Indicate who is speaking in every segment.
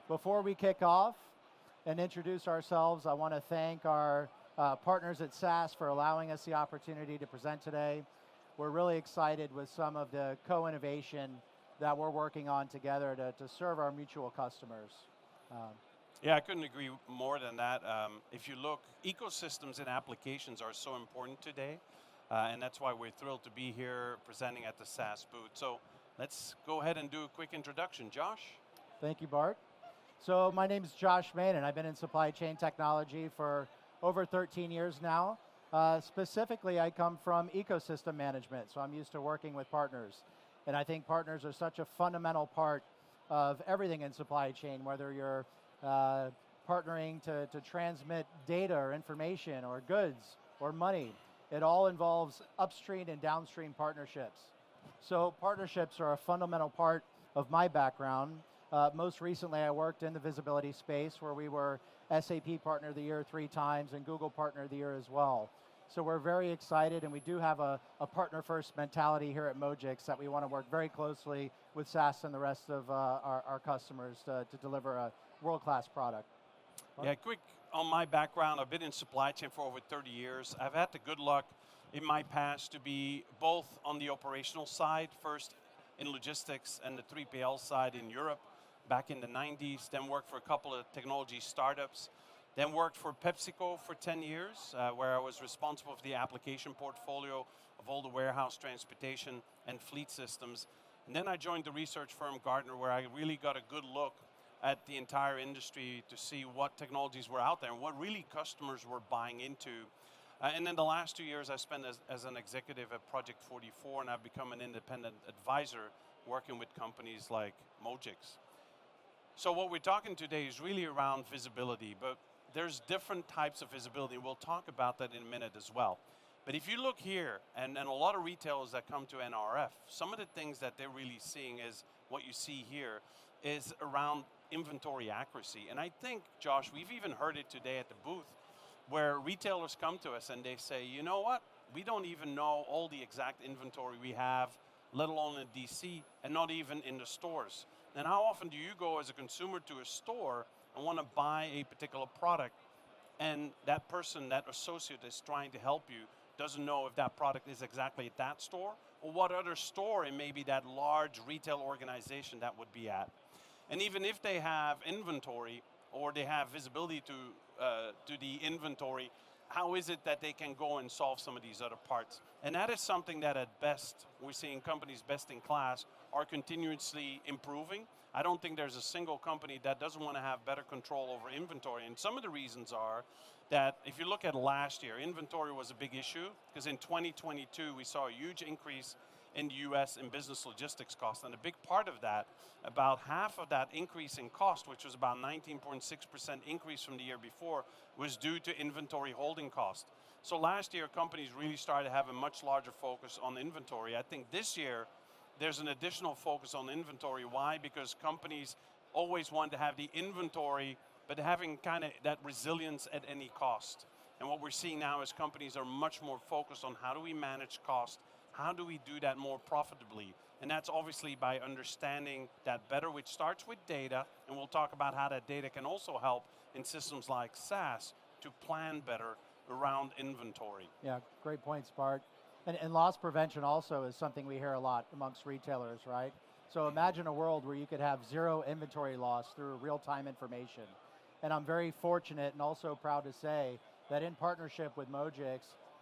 Speaker 1: Before we kick off and introduce ourselves, I want to thank our partners at SAS for allowing us the opportunity to present today. We're really excited with some of the co-innovation that we're working on together to serve our mutual customers.
Speaker 2: Yeah, I couldn't agree more than that. If you look, ecosystems and applications are so important today, and that's why we're thrilled to be here presenting at the SAS booth. So let's go ahead and do a quick introduction. Josh?
Speaker 1: Thank you, Bart. So my name is Josh Main, and I've been in supply chain technology for over 13 years now. Specifically, I come from ecosystem management, so I'm used to working with partners. And I think partners are such a fundamental part of everything in supply chain, whether you're partnering to transmit data or information or goods or money. It all involves upstream and downstream partnerships. So partnerships are a fundamental part of my background. Most recently, I worked in the visibility space where we were SAP Partner of the Year 3 times and Google Partner of the Year as well. So we're very excited, and we do have a partner-first mentality here at Mojix that we want to work very closely with SAS and the rest of our customers to deliver a world-class product.
Speaker 2: Yeah, quick on my background. I've been in supply chain for over 30 years. I've had the good luck in my past to be both on the operational side, first in logistics and the 3PL side in Europe back in the 90s, then worked for a couple of technology startups, then worked for PepsiCo for 10 years, where I was responsible for the application portfolio of all the warehouse transportation and fleet systems. And then I joined the research firm Gartner, where I really got a good look at the entire industry to see what technologies were out there and what really customers were buying into. And then the last 2 years I spent as an executive at Project 44, and I've become an independent advisor working with companies like Mojix. So what we're talking today is really around visibility, but there's different types of visibility. We'll talk about that in a minute as well. But if you look here, and a lot of retailers that come to NRF, some of the things that they're really seeing is what you see here is around inventory accuracy. And I think, Josh, we've even heard it today at the booth, where retailers come to us and they say, you know what, we don't even know all the exact inventory we have, let alone in DC, and not even in the stores. And how often do you go as a consumer to a store and want to buy a particular product, and that person, that associate is trying to help you, doesn't know if that product is exactly at that store, or what other store in maybe that large retail organization that would be at. And even if they have inventory, or they have visibility to the inventory, how is it that they can go and solve some of these other parts? And that is something that at best, we're seeing companies best in class are continuously improving. I don't think there's a single company that doesn't want to have better control over inventory. And some of the reasons are that if you look at last year, inventory was a big issue, because in 2022, we saw a huge increase in the US in business logistics costs. And a big part of that, about half of that increase in cost, which was about 19.6% increase from the year before, was due to inventory holding cost. So last year, companies really started to have a much larger focus on inventory. I think this year, there's an additional focus on inventory. Why? Because companies always want to have the inventory, but having kind of that resilience at any cost. And what we're seeing now is companies are much more focused on how do we manage cost, how do we do that more profitably? And that's obviously by understanding that better, which starts with data, and we'll talk about how that data can also help in systems like SAS to plan better around inventory.
Speaker 1: Yeah, great points, Bart. And loss prevention also is something we hear a lot amongst retailers, right? So imagine a world where you could have zero inventory loss through real-time information. And I'm very fortunate and also proud to say that in partnership with Mojix,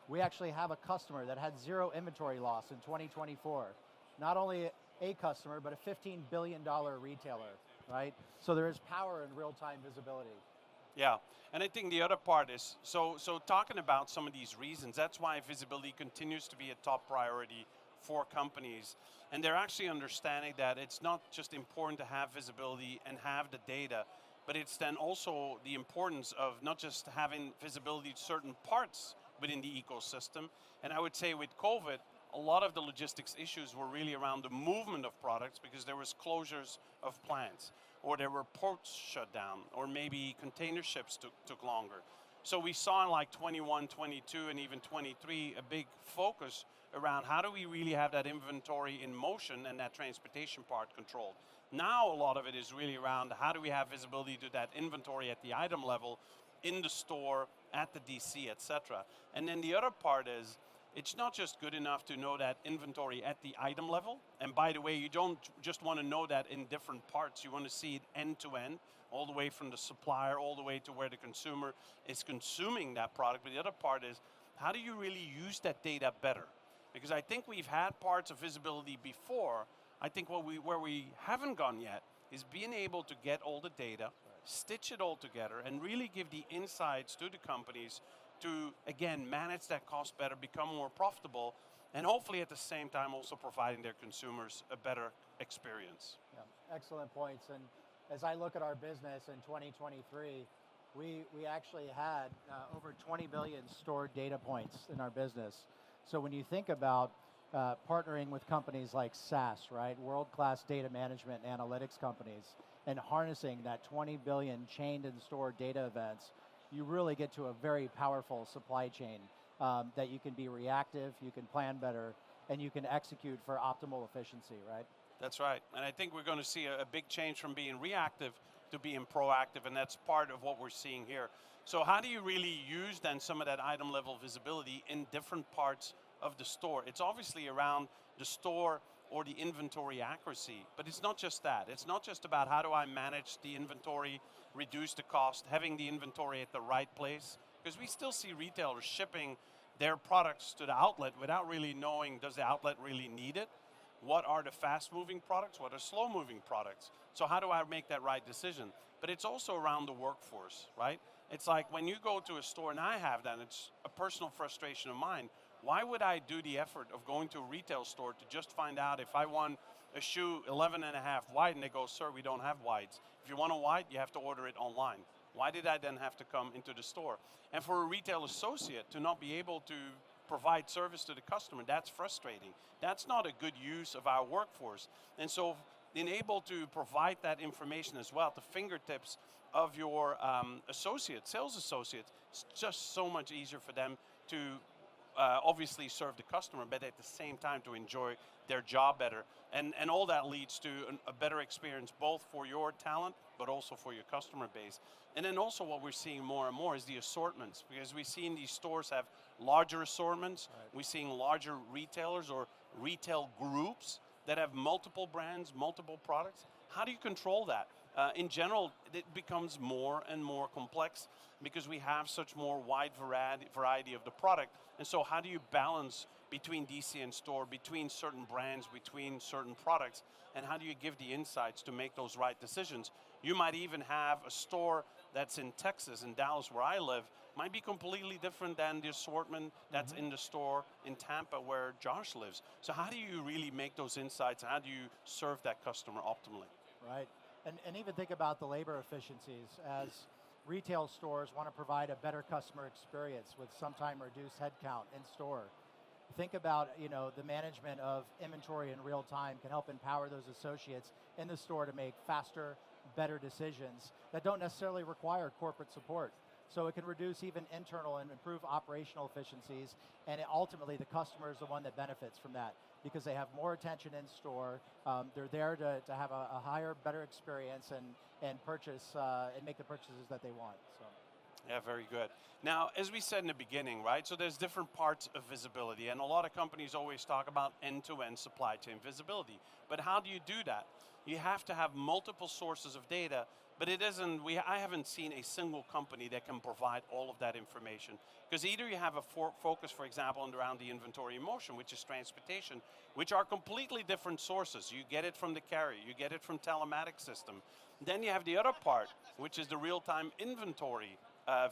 Speaker 1: we actually have a customer that had zero inventory loss in 2024. Not only a customer, but a $15 billion retailer, right? So there is power in real-time visibility.
Speaker 2: Yeah, and I think the other part is, so talking about some of these reasons, that's why visibility continues to be a top priority for companies. And they're actually understanding that it's not just important to have visibility and have the data, but it's then also the importance of not just having visibility to certain parts within the ecosystem. And I would say with COVID, a lot of the logistics issues were really around the movement of products because there was closures of plants, or there were ports shut down, or maybe container ships took longer. So we saw in like 21, 22, and even 23, a big focus around how do we really have that inventory in motion and that transportation part controlled. Now a lot of it is really around how do we have visibility to that inventory at the item level, in the store, at the DC, etc. And then the other part is, it's not just good enough to know that inventory at the item level. And by the way, you don't just want to know that in different parts. You want to see it end to end, all the way from the supplier, all the way to where the consumer is consuming that product. But the other part is, how do you really use that data better? Because I think we've had parts of visibility before. I think where we haven't gone yet is being able to get all the data, stitch it all together, and really give the insights to the companies to, again, manage that cost better, become more profitable, and hopefully at the same time also providing their consumers a better experience.
Speaker 1: Yeah, excellent points. And as I look at our business in 2023, we actually had over 20 billion stored data points in our business. So when you think about partnering with companies like SAS, right, world-class data management and analytics companies, and harnessing that 20 billion chained and stored data events, you really get to a very powerful supply chain that you can be reactive, you can plan better, and you can execute for optimal efficiency, right?
Speaker 2: That's right, and I think we're going to see a big change from being reactive to being proactive, and that's part of what we're seeing here. So how do you really use then some of that item level visibility in different parts of the store? It's obviously around the store or the inventory accuracy, but it's not just that. It's not just about how do I manage the inventory, reduce the cost, having the inventory at the right place, because we still see retailers shipping their products to the outlet without really knowing, does the outlet really need it? What are the fast-moving products? What are slow-moving products? So how do I make that right decision? But it's also around the workforce, right? It's like when you go to a store, and I have that, it's a personal frustration of mine. Why would I do the effort of going to a retail store to just find out if I want a shoe 11 and a half wide, and they go, sir, we don't have wides. If you want a wide, you have to order it online. Why did I then have to come into the store? And for a retail associate to not be able to provide service to the customer, that's frustrating. That's not a good use of our workforce. And so being able to provide that information as well, the fingertips of your associates, sales associates, it's just so much easier for them to obviously serve the customer, but at the same time to enjoy their job better. And all that leads to a better experience both for your talent, but also for your customer base. And then also what we're seeing more and more is the assortments, because we've seen these stores have larger assortments. Right. We're seeing larger retailers or retail groups that have multiple brands, multiple products. How do you control that? In general, it becomes more and more complex because we have such more wide variety of the product. And so how do you balance between DC and store, between certain brands, between certain products, and how do you give the insights to make those right decisions? You might even have a store that's in Texas, in Dallas where I live, might be completely different than the assortment that's in the store in Tampa where Josh lives. So how do you really make those insights, and how do you serve that customer optimally?
Speaker 1: Right, and even think about the labor efficiencies as retail stores want to provide a better customer experience with sometime reduced headcount in store. Think about, the management of inventory in real time can help empower those associates in the store to make faster, better decisions that don't necessarily require corporate support. So it can reduce even internal and improve operational efficiencies, and ultimately the customer is the one that benefits from that because they have more attention in store. They're there to have a higher, better experience and purchase and make the purchases that they want. So.
Speaker 2: Yeah, very good. Now, as we said in the beginning, right, so there's different parts of visibility, and a lot of companies always talk about end-to-end supply chain visibility. But how do you do that? You have to have multiple sources of data, but I haven't seen a single company that can provide all of that information. Because either you have a focus, for example, around the inventory in motion, which is transportation, which are completely different sources. You get it from the carrier, you get it from telematics system. Then you have the other part, which is the real-time inventory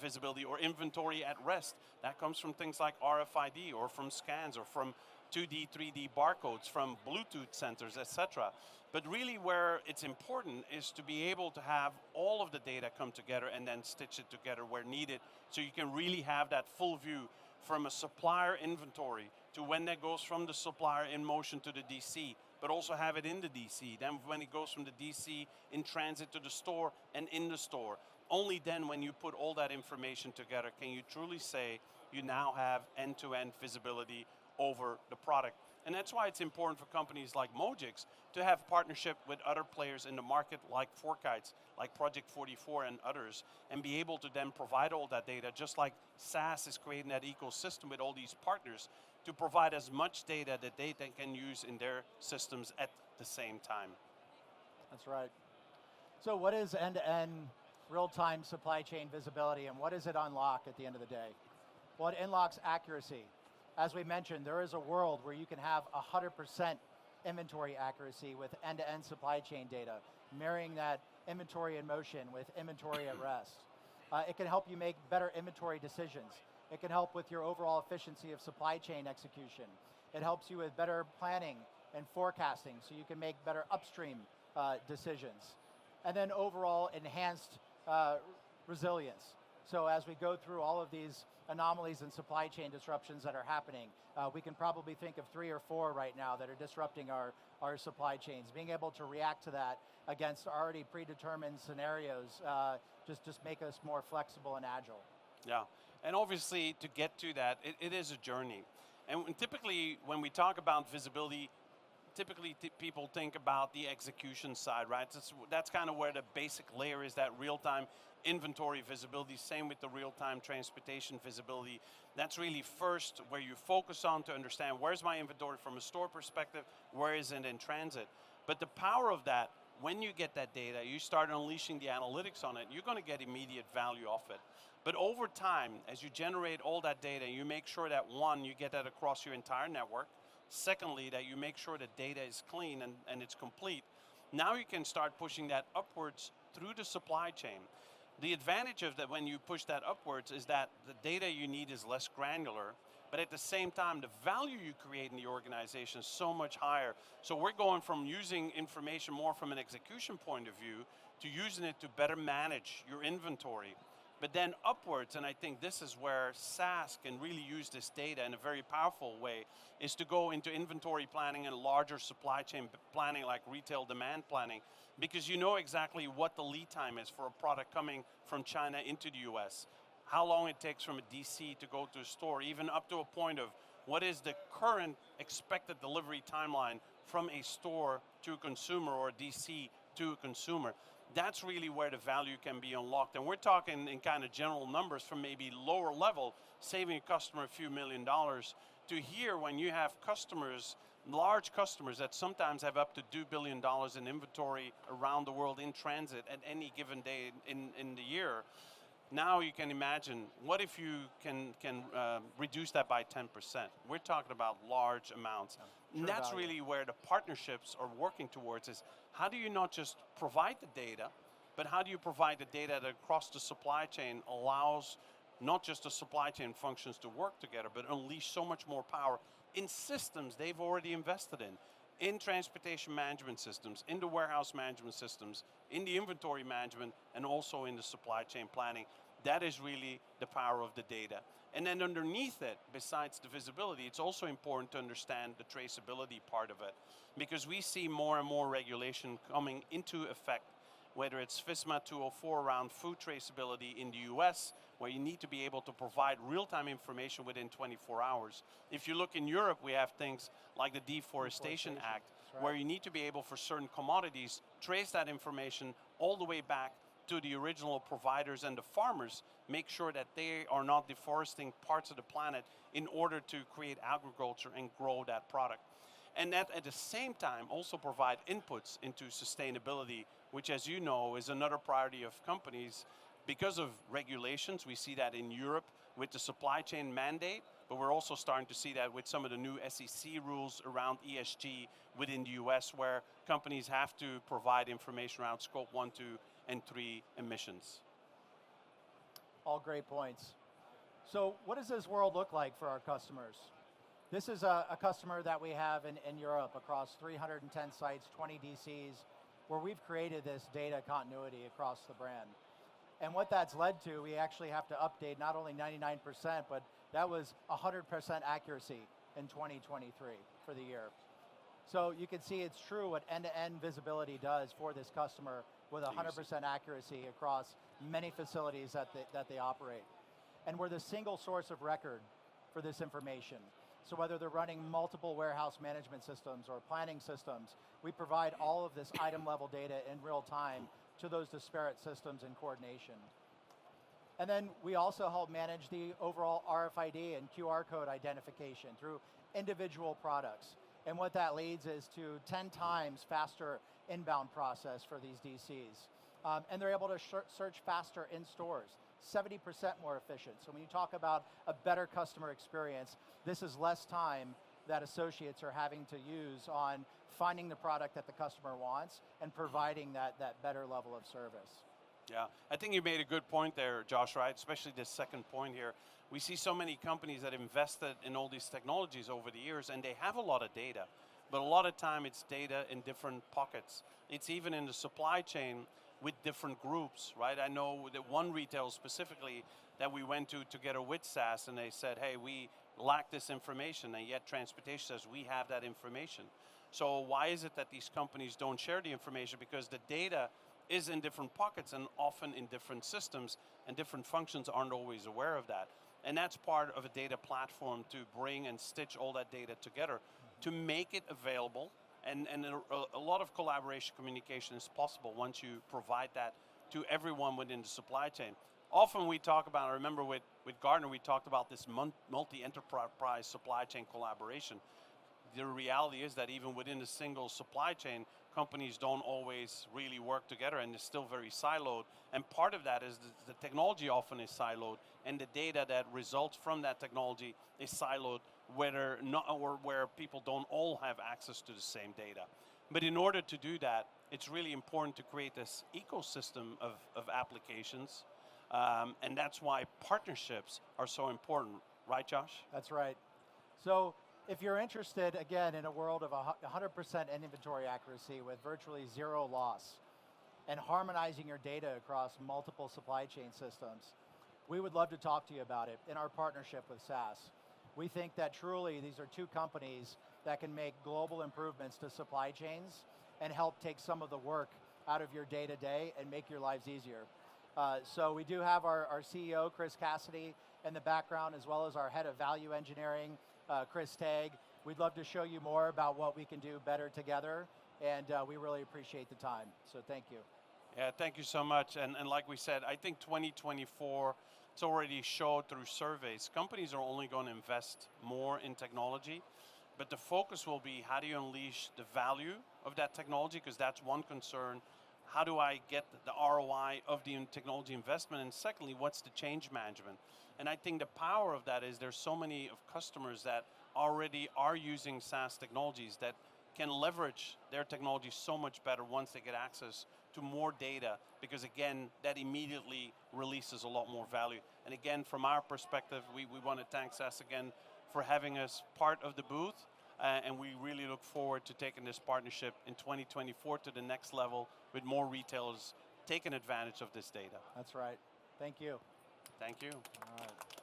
Speaker 2: visibility or inventory at rest. That comes from things like RFID or from scans or from 2D, 3D barcodes, from Bluetooth sensors, etc. But really where it's important is to be able to have all of the data come together and then stitch it together where needed, so you can really have that full view from a supplier inventory to when that goes from the supplier in motion to the DC, but also have it in the DC. Then when it goes from the DC in transit to the store and in the store. Only then, when you put all that information together, can you truly say you now have end-to-end visibility over the product. And that's why it's important for companies like Mojix to have partnership with other players in the market like FourKites, like Project 44 and others, and be able to then provide all that data, just like SAS is creating that ecosystem with all these partners to provide as much data that they can use in their systems at the same time.
Speaker 1: That's right. So what is end-to-end real-time supply chain visibility, and what does it unlock at the end of the day? Well, it unlocks accuracy. As we mentioned, there is a world where you can have 100% inventory accuracy with end-to-end supply chain data, marrying that inventory in motion with inventory at rest. It can help you make better inventory decisions. It can help with your overall efficiency of supply chain execution. It helps you with better planning and forecasting so you can make better upstream decisions. And then overall enhanced resilience. So as we go through all of these anomalies and supply chain disruptions that are happening, we can probably think of 3 or 4 right now that are disrupting our supply chains. Being able to react to that against already predetermined scenarios just make us more flexible and agile.
Speaker 2: Yeah, and obviously to get to that, it is a journey. And typically when we talk about visibility, typically people think about the execution side, right? That's kind of where the basic layer is, that real-time inventory visibility, same with the real-time transportation visibility. That's really first where you focus on to understand where's my inventory from a store perspective, where is it in transit. But the power of that, when you get that data, you start unleashing the analytics on it, you're going to get immediate value off it. But over time, as you generate all that data, you make sure that one, you get that across your entire network. Secondly, that you make sure the data is clean and it's complete. Now you can start pushing that upwards through the supply chain. The advantage of that when you push that upwards is that the data you need is less granular, but at the same time, the value you create in the organization is so much higher. So we're going from using information more from an execution point of view to using it to better manage your inventory. But then upwards, and I think this is where SAS can really use this data in a very powerful way, is to go into inventory planning and larger supply chain planning like retail demand planning, because you know exactly what the lead time is for a product coming from China into the US, how long it takes from a DC to go to a store, even up to a point of what is the current expected delivery timeline from a store to a consumer or a DC to a consumer. That's really where the value can be unlocked. And we're talking in kind of general numbers from maybe lower level, saving a customer a few $1 million, to here when you have customers, large customers that sometimes have up to $2 billion in inventory around the world in transit at any given day in the year. Now you can imagine, what if you can reduce that by 10%? We're talking about large amounts. And that's
Speaker 1: value.
Speaker 2: really where the partnerships are working towards, is how do you not just provide the data, but how do you provide the data that across the supply chain allows not just the supply chain functions to work together, but unleash so much more power in systems they've already invested in transportation management systems, in the warehouse management systems, in the inventory management, and also in the supply chain planning. That is really the power of the data. And then underneath it, besides the visibility, it's also important to understand the traceability part of it, because we see more and more regulation coming into effect, whether it's FISMA 204 around food traceability in the US, where you need to be able to provide real-time information within 24 hours. If you look in Europe, we have things like the Deforestation Act,
Speaker 1: right,
Speaker 2: where you need to be able, for certain commodities, trace that information all the way back to the original providers and the farmers, make sure that they are not deforesting parts of the planet in order to create agriculture and grow that product. And that at the same time also provide inputs into sustainability, which, as you know, is another priority of companies because of regulations. We see that in Europe with the supply chain mandate, but we're also starting to see that with some of the new SEC rules around ESG within the US, where companies have to provide information around scope 1, 2, and 3 emissions.
Speaker 1: All great points. So what does this world look like for our customers? This is a customer that we have in Europe across 310 sites, 20 DCs, where we've created this data continuity across the brand. And what that's led to, we actually have to update not only 99%, but that was 100% accuracy in 2023 for the year. So you can see it's true what end-to-end visibility does for this customer with 100% accuracy across many facilities that they operate. And we're the single source of record for this information. So whether they're running multiple warehouse management systems or planning systems, we provide all of this item level data in real time to those disparate systems in coordination. And then we also help manage the overall RFID and QR code identification through individual products. And what that leads is to 10 times faster inbound process for these DCs. And they're able to search faster in stores, 70% more efficient. So when you talk about a better customer experience, this is less time that associates are having to use on finding the product that the customer wants and providing that better level of service.
Speaker 2: Yeah, I think you made a good point there, Josh, right? Especially this second point here. We see so many companies that invested in all these technologies over the years, and they have a lot of data, but a lot of time it's data in different pockets. It's even in the supply chain with different groups, right? I know that one retail specifically that we went to together with SAS, and they said, hey, we lack this information, and yet transportation says we have that information. So why is it that these companies don't share the information? Because the data is in different pockets and often in different systems, and different functions aren't always aware of that. And that's part of a data platform to bring and stitch all that data together to make it available. And a lot of collaboration communication is possible once you provide that to everyone within the supply chain. Often we talk about, I remember with Gartner, we talked about this multi-enterprise supply chain collaboration. The reality is that even within a single supply chain, companies don't always really work together, and it's still very siloed. And part of that is the technology often is siloed, and the data that results from that technology is siloed, whether not, or where people don't all have access to the same data. But in order to do that, it's really important to create this ecosystem of applications, and that's why partnerships are so important, right, Josh?
Speaker 1: That's right. So if you're interested, again, in a world of 100% inventory accuracy with virtually zero loss and harmonizing your data across multiple supply chain systems, we would love to talk to you about it in our partnership with SAS. We think that truly these are two companies that can make global improvements to supply chains and help take some of the work out of your day-to-day and make your lives easier. So we do have our CEO, Chris Cassidy, in the background, as well as our head of value engineering, Chris Tagg. We'd love to show you more about what we can do better together, and we really appreciate the time. So thank you.
Speaker 2: Yeah, thank you so much. And like we said, I think 2024, it's already showed through surveys, companies are only going to invest more in technology, but the focus will be how do you unleash the value of that technology, because that's one concern. How do I get the ROI of the technology investment? And secondly, what's the change management? And I think the power of that is there's so many of customers that already are using SaaS technologies that can leverage their technology so much better once they get access to more data, because again, that immediately releases a lot more value. And again, from our perspective, we want to thank SAS again for having us part of the booth, and we really look forward to taking this partnership in 2024 to the next level with more retailers taking advantage of this data.
Speaker 1: That's right. Thank you.
Speaker 2: Thank you.
Speaker 1: All right.